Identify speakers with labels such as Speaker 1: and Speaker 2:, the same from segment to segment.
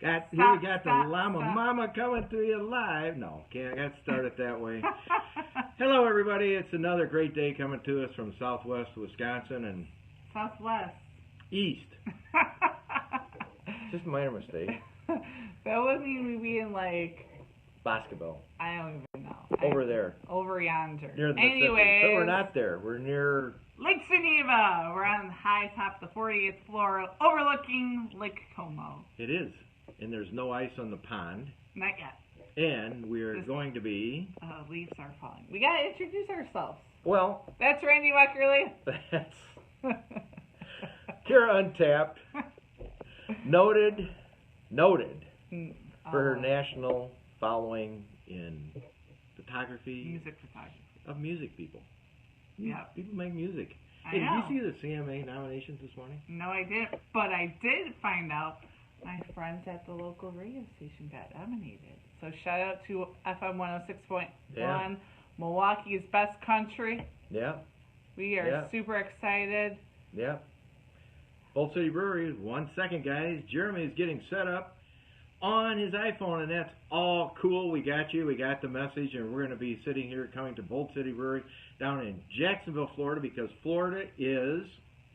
Speaker 1: Here we got the Llama Mama coming to you live. No, can't start it that way. Hello, everybody. It's another great day coming to us from Southwest Wisconsin and
Speaker 2: Southwest.
Speaker 1: East. Just a minor mistake.
Speaker 2: That would mean we'd be in like
Speaker 1: Boscobel.
Speaker 2: I don't even know.
Speaker 1: Over there.
Speaker 2: Over yonder.
Speaker 1: Near the Mississippi. But we're not there. We're near
Speaker 2: Lake Geneva. We're on the high top of the 48th floor, overlooking Lake Como.
Speaker 1: It is. And there's no ice on the pond.
Speaker 2: Not yet.
Speaker 1: And we are going to be...
Speaker 2: leaves are falling. We got to introduce ourselves.
Speaker 1: Well...
Speaker 2: That's Randy Weckerly.
Speaker 1: That's... Kara Untapped. Noted for her national following in photography.
Speaker 2: Music photography.
Speaker 1: Of music people.
Speaker 2: Yeah.
Speaker 1: People make music.
Speaker 2: Hey,
Speaker 1: did you see the CMA nominations this morning?
Speaker 2: No, I didn't. But I did find out my friends at the local radio station got nominated. So shout out to FM 106.1, Milwaukee's best country.
Speaker 1: Yeah.
Speaker 2: We are super excited.
Speaker 1: Yeah. Bolt City Brewery, 1 second, guys. Jeremy is getting set up on his iPhone, and that's all cool. We got you. We got the message, and we're going to be sitting here coming to Bolt City Brewery down in Jacksonville, Florida, because Florida is...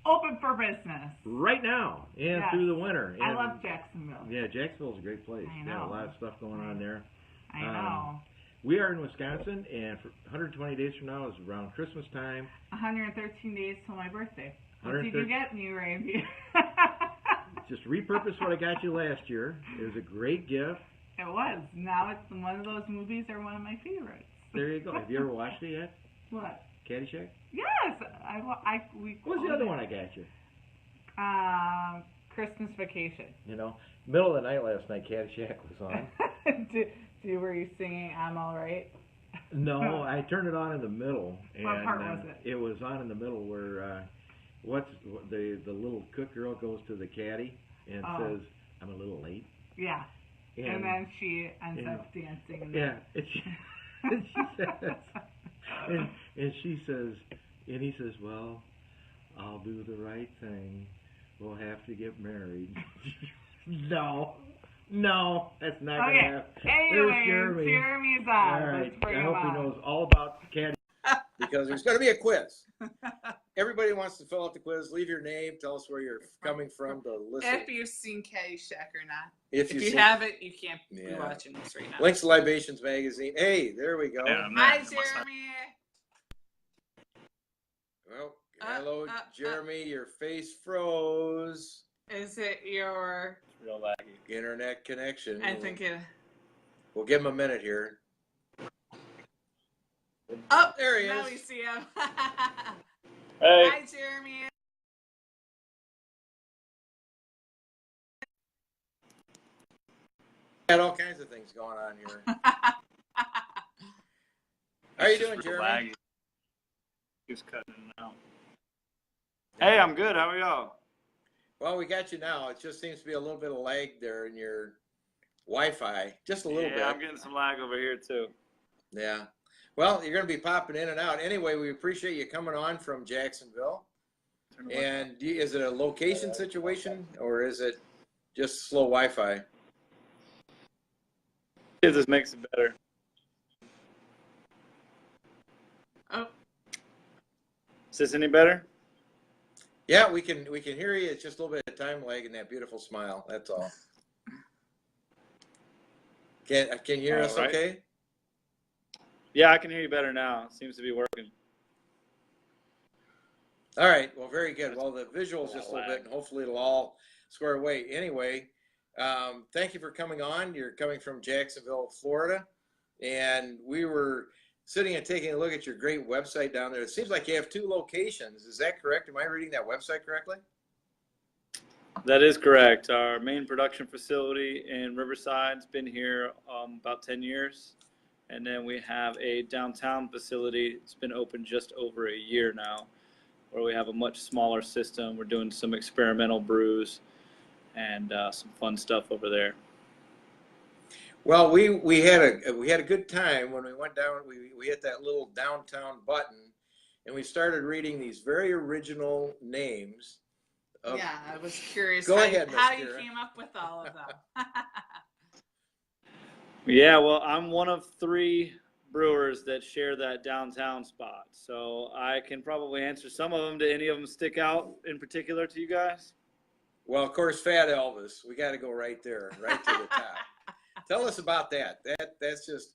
Speaker 2: open for business.
Speaker 1: Right now and through the winter. And
Speaker 2: I love Jacksonville.
Speaker 1: Yeah, Jacksonville's a great place.
Speaker 2: I know.
Speaker 1: Got a lot of stuff going on there.
Speaker 2: I know.
Speaker 1: We are in Wisconsin, and for 120 days from now is around Christmas time.
Speaker 2: 113 days till my birthday. What did you get me, Randy?
Speaker 1: Just repurpose what I got you last year. It was a great gift.
Speaker 2: It was. Now it's one of those movies are one of my favorites.
Speaker 1: There you go. Have you ever watched it yet?
Speaker 2: What?
Speaker 1: Caddyshack?
Speaker 2: Yes.
Speaker 1: What's the other one I got you?
Speaker 2: Christmas Vacation.
Speaker 1: You know, middle of the night last night, Caddyshack was on.
Speaker 2: Were you singing I'm All Right?
Speaker 1: No, I turned it on in the middle. And,
Speaker 2: what part was it?
Speaker 1: It was on in the middle where the little cook girl goes to the caddy and says, I'm a little late.
Speaker 2: Yeah. And then she ends up dancing.
Speaker 1: And she says, and he says, well, I'll do the right thing. We'll have to get married. No, that's not going to happen.
Speaker 2: Anyway, Jeremy's on.
Speaker 1: All right, I hope he knows all about caddy.
Speaker 3: Because there's going to be a quiz. Everybody wants to fill out the quiz. Leave your name. Tell us where you're coming from to listen.
Speaker 2: If you've seen Caddyshack or not.
Speaker 3: If you
Speaker 2: haven't, you can't be watching this right now.
Speaker 3: Links to Libations magazine. Hey, there we go.
Speaker 2: Hi, Jeremy.
Speaker 3: Well, hello, Jeremy. Your face froze.
Speaker 2: Is it your
Speaker 3: real laggy internet connection?
Speaker 2: I think it.
Speaker 3: We'll give him a minute here.
Speaker 2: Oh,
Speaker 3: there he is.
Speaker 2: Now we see him.
Speaker 3: Hey.
Speaker 2: Hi, Jeremy.
Speaker 3: Got all kinds of things going on here. How are you doing, Jeremy?
Speaker 4: Just cutting it out. Hey, I'm good. How are y'all?
Speaker 3: Well, we got you now. It just seems to be a little bit of lag there in your Wi-Fi. Just a little bit.
Speaker 4: Yeah, I'm getting some lag over here, too.
Speaker 3: Yeah. Well, you're going to be popping in and out. Anyway, we appreciate you coming on from Jacksonville. And is it a location situation or is it just slow Wi-Fi?
Speaker 4: It just makes it better.
Speaker 2: Oh.
Speaker 4: Is this any better?
Speaker 3: Yeah, we can hear you. It's just a little bit of time lag in that beautiful smile. That's all. Can you hear us okay?
Speaker 4: Yeah, I can hear you better now. It seems to be working.
Speaker 3: All right. Well, very good. Well, the visuals just a little bit, and hopefully it'll all square away. Anyway, thank you for coming on. You're coming from Jacksonville, Florida, and we were sitting and taking a look at your great website down there. It seems like you have 2 locations. Is that correct? Am I reading that website correctly?
Speaker 4: That is correct. Our main production facility in Riverside's been here about 10 years. And then we have a downtown facility. It's been open just over a year now, where we have a much smaller system. We're doing some experimental brews and some fun stuff over there.
Speaker 3: Well, we had a good time when we went down. We hit that little downtown button, and we started reading these very original names
Speaker 2: Yeah, I was curious
Speaker 3: Go ahead,
Speaker 2: how
Speaker 3: Miss
Speaker 2: you
Speaker 3: Kira.
Speaker 2: came up with all of them.
Speaker 4: Yeah, well, I'm one of 3 brewers that share that downtown spot, so I can probably answer some of them. Do any of them stick out in particular to you guys?
Speaker 3: Well, of course, Fat Elvis. We got to go right there, right to the top. Tell us about that. That's just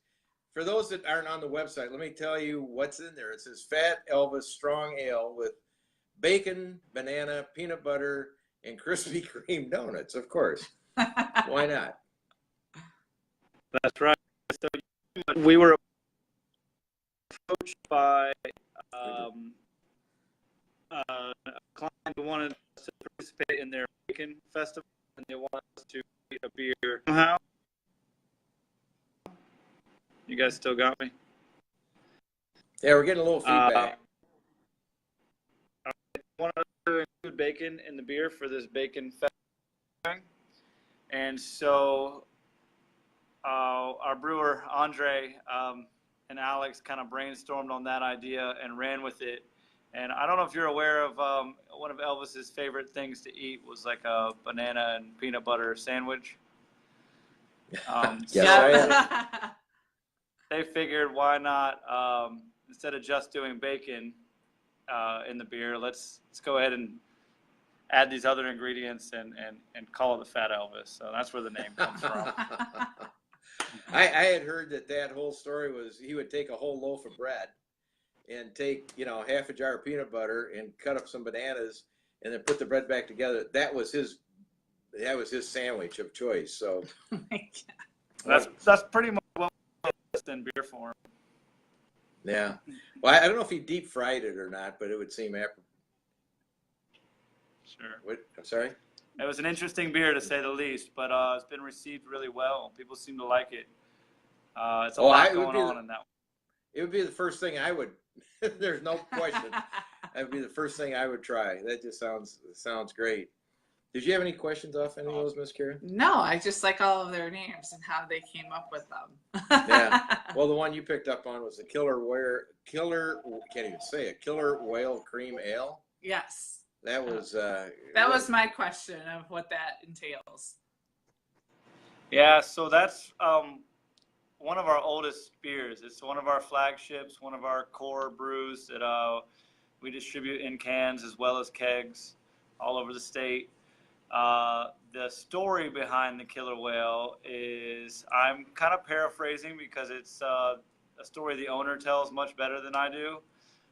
Speaker 3: for those that aren't on the website. Let me tell you what's in there. It says Fat Elvis Strong Ale with bacon, banana, peanut butter, and Krispy Kreme donuts. Of course, why not?
Speaker 4: That's right. So we were approached by a client who wanted us to participate in their bacon festival, and they wanted us to create a beer somehow. You guys still got me?
Speaker 3: Yeah, we're getting a little feedback.
Speaker 4: I wanted to include bacon in the beer for this bacon festival, and so our brewer Andre and Alex kind of brainstormed on that idea and ran with it. And I don't know if you're aware of one of Elvis's favorite things to eat was like a banana and peanut butter sandwich.
Speaker 3: Yes, I am.
Speaker 4: They figured, why not, instead of just doing bacon in the beer, let's go ahead and add these other ingredients and call it the Fat Elvis. So that's where the name comes from.
Speaker 3: I had heard that whole story was he would take a whole loaf of bread and take, half a jar of peanut butter and cut up some bananas and then put the bread back together. That was his sandwich of choice. So
Speaker 2: Oh my God.
Speaker 4: That's pretty much what it's in beer form.
Speaker 3: yeah. Well, I don't know if he deep fried it or not, but it would seem after.
Speaker 4: Sure.
Speaker 3: What? I'm sorry?
Speaker 4: It was an interesting beer to say the least, but it's been received really well. People seem to like it. It's a lot going on in that one.
Speaker 3: It would be the first thing I would. There's no question. That would be the first thing I would try. That just sounds great. Did you have any questions off any of those, Miss Kira?
Speaker 2: No, I just like all of their names and how they came up with them.
Speaker 3: Yeah. Well, the one you picked up on was the Killer Whale Cream Ale.
Speaker 2: Yes.
Speaker 3: That was
Speaker 2: that was my question of what that entails.
Speaker 4: Yeah, so that's one of our oldest beers. It's one of our flagships, one of our core brews that we distribute in cans as well as kegs all over the state. The story behind the Killer Whale is, I'm kind of paraphrasing because it's a story the owner tells much better than I do.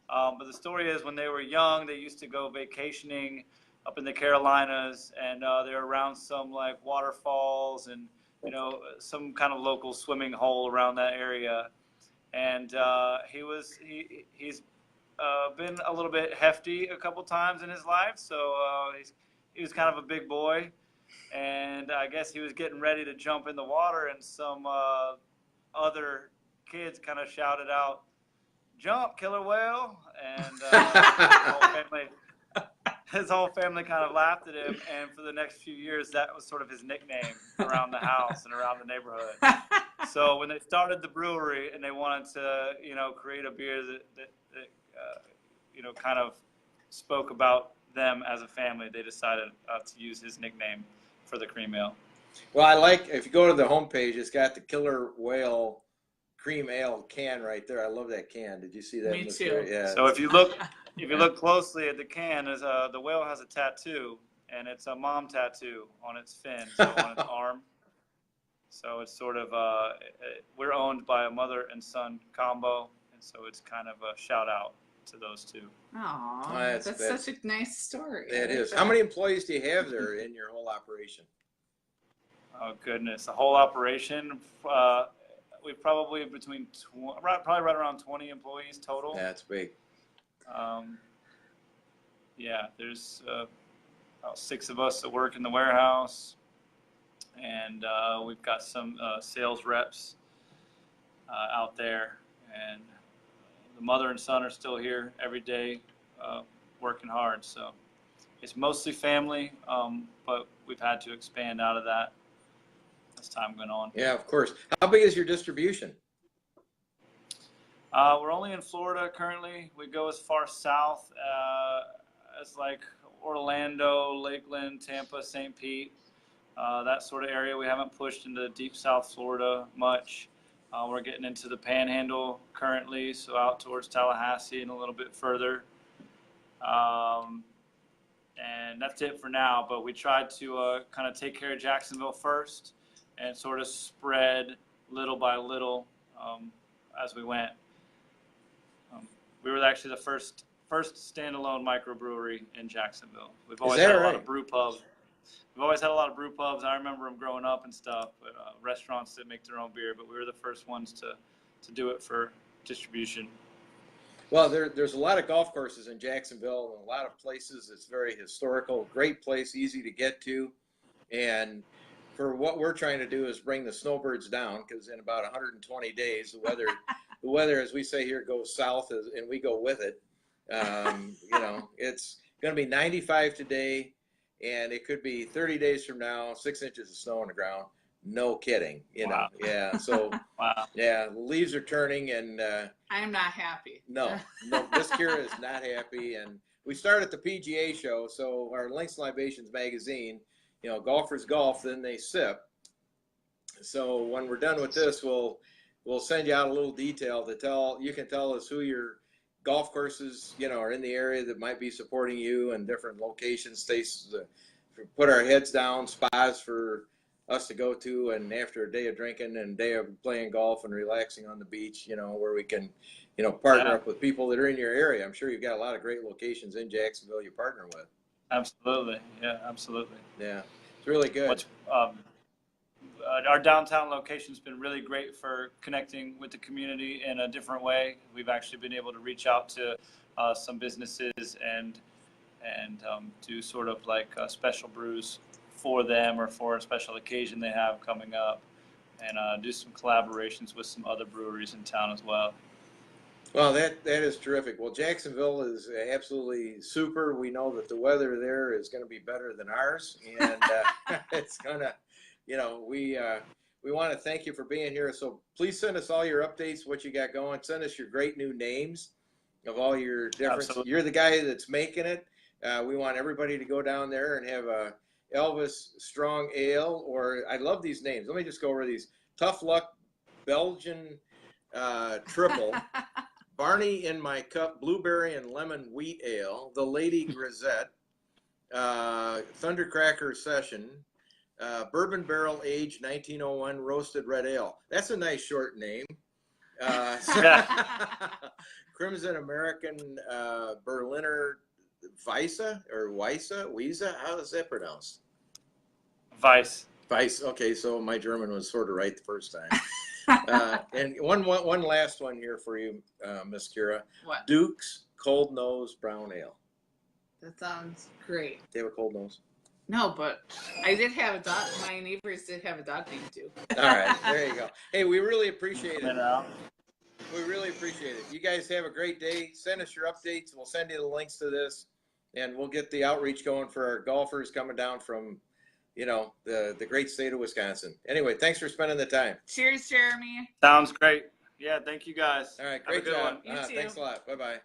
Speaker 4: But the story is, when they were young, they used to go vacationing up in the Carolinas, and they were around some like waterfalls and some kind of local swimming hole around that area. And he's been a little bit hefty a couple times in his life, so he was kind of a big boy, and I guess he was getting ready to jump in the water, and some other kids kind of shouted out, "Jump, Killer Whale!" And his whole family kind of laughed at him, and for the next few years, that was sort of his nickname around the house and around the neighborhood. So when they started the brewery and they wanted to, create a beer that kind of spoke about them as a family, they decided to use his nickname for the cream ale.
Speaker 3: Well, if you go to the homepage, it's got the Killer Whale Cream Ale can right there. I love that can. Did you see that?
Speaker 2: Me too.
Speaker 3: Yeah.
Speaker 4: So if you look closely at the can, the whale has a tattoo, and it's a mom tattoo on its fin, so on its arm. So it's sort of we're owned by a mother and son combo, and so it's kind of a shout out to those two.
Speaker 2: Oh, that's such a nice story.
Speaker 3: It is. How many employees do you have there in your whole operation?
Speaker 4: Oh goodness, the whole operation. We probably probably right around 20 employees total.
Speaker 3: That's big.
Speaker 4: Yeah, there's about 6 of us that work in the warehouse, and we've got some sales reps out there, and the mother and son are still here every day working hard. So it's mostly family, but we've had to expand out of that as time went on.
Speaker 3: Yeah, of course. How big is your distribution?
Speaker 4: We're only in Florida currently. We go as far south as like Orlando, Lakeland, Tampa, St. Pete, that sort of area. We haven't pushed into deep South Florida much. We're getting into the Panhandle currently, so out towards Tallahassee and a little bit further. And that's it for now, but we tried to kind of take care of Jacksonville first and sort of spread little by little as we went. We were actually the first standalone microbrewery in Jacksonville. We've always had a lot of brew pubs. We've always had a lot of brew pubs. I remember them growing up and stuff, but restaurants that make their own beer, but we were the first ones to do it for distribution.
Speaker 3: Well, there's a lot of golf courses in Jacksonville and a lot of places. It's very historical, great place, easy to get to. And for what we're trying to do is bring the snowbirds down, because in about 120 days, the weather, as we say here, goes south, and we go with it. It's going to be 95 today, and it could be 30 days from now, 6 inches of snow on the ground. No kidding,
Speaker 4: Wow.
Speaker 3: know. Yeah, so
Speaker 4: Wow.
Speaker 3: Yeah, the leaves are turning, and
Speaker 2: I am not happy.
Speaker 3: No, Miss Kira is not happy. And we start at the PGA show, so our Links Libations magazine, golfers golf, then they sip. So when we're done with this, we'll send you out a little detail you can tell us who your golf courses, are in the area that might be supporting you, and different locations, states, put our heads down, spas for us to go to, and after a day of drinking and a day of playing golf and relaxing on the beach, where we can, partner up with people that are in your area. I'm sure you've got a lot of great locations in Jacksonville you partner with.
Speaker 4: Absolutely. Yeah, absolutely.
Speaker 3: Yeah, it's really good.
Speaker 4: Our downtown location's been really great for connecting with the community in a different way. We've actually been able to reach out to some businesses and do sort of like special brews for them or for a special occasion they have coming up, and do some collaborations with some other breweries in town as well.
Speaker 3: Well, that is terrific. Well, Jacksonville is absolutely super. We know that the weather there is going to be better than ours, and it's gonna, we want to thank you for being here. So please send us all your updates, what you got going. Send us your great new names of all your different.
Speaker 4: Absolutely.
Speaker 3: You're the guy that's making it. We want everybody to go down there and have a Elvis Strong Ale, or I love these names. Let me just go over these. Tough Luck Belgian Triple, Barney in My Cup Blueberry and Lemon Wheat Ale, The Lady Grisette, Thundercracker Session, Bourbon Barrel Aged 1901 Roasted Red Ale. That's a nice short name. Crimson American Berliner Weisse, how is that pronounced?
Speaker 4: Weiss.
Speaker 3: Okay, so my German was sort of right the first time. And one last one here for you, Miss Kira.
Speaker 2: What?
Speaker 3: Duke's Cold Nose Brown Ale.
Speaker 2: That sounds great.
Speaker 3: They have a cold nose?
Speaker 2: No, but I did have a dog. My neighbors did have a dog named too.
Speaker 3: All right, there you go. Hey, we really appreciate it.
Speaker 4: You
Speaker 3: We really appreciate it. You guys have a great day. Send us your updates. We'll send you the links to this, and we'll get the outreach going for our golfers coming down from, the great state of Wisconsin. Anyway, thanks for spending the time.
Speaker 2: Cheers, Jeremy.
Speaker 4: Sounds great. Yeah, thank you guys.
Speaker 3: All right,
Speaker 4: Have a
Speaker 3: great
Speaker 4: good
Speaker 3: job.
Speaker 4: one.
Speaker 2: You too.
Speaker 3: Thanks a lot. Bye-bye.